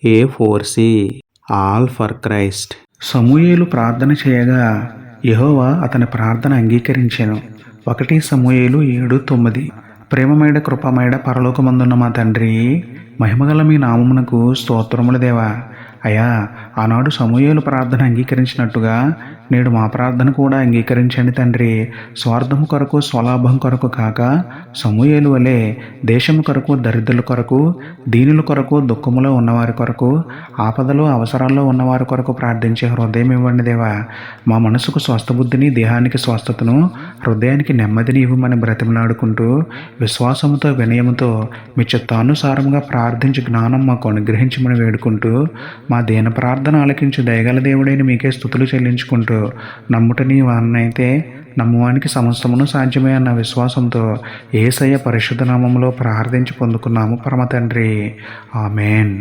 A4C all for Christ. సమూయేలు ప్రార్థన చేయగా యెహోవా అతని ప్రార్థన అంగీకరించెను. 1 సమూయేలు 7:9. ప్రేమమేడ కృపమేడ పరలోకమందున్న మా తండ్రి, మహిమగల మీ నామమునకు స్తోత్రములు దేవా. అయ్యా, ఆనాడు సమూయేలు ప్రార్థన అంగీకరించినట్టుగా నేడు మా ప్రార్థన కూడా అంగీకరించండి తండ్రి. స్వార్థము కొరకు స్వలాభం కొరకు కాక సమూయేలు వలె దేశము కొరకు, దరిద్రుల కొరకు, దీనుల కొరకు, దుఃఖములో ఉన్నవారి కొరకు, ఆపదలో అవసరాల్లో ఉన్నవారి కొరకు ప్రార్థించే హృదయం ఇవ్వండి దేవా. మా మనసుకు స్వస్థబుద్ధిని, దేహానికి స్వస్థతను, హృదయానికి నెమ్మదిని ఇవ్వమని బ్రతిమలాడుకుంటూ విశ్వాసముతో వినయముతో మీ చిత్తానుసారముగా ప్రార్థించి జ్ఞానం మాకు అనుగ్రహించమని వేడుకుంటూ మా దీన ప్రార్థన ఆలకించి దయగల దేవుడైన మీకే స్తుతులు చెల్లించుకుంటూ నమ్ముట నీ వానైతే నమ్మువానికి సమస్తమును సాధ్యమే అన్న విశ్వాసంతో యేసయ్య పరిశుద్ధ నామములో ప్రార్థించి పొందుకున్నాము పరమ తండ్రి. ఆమేన్.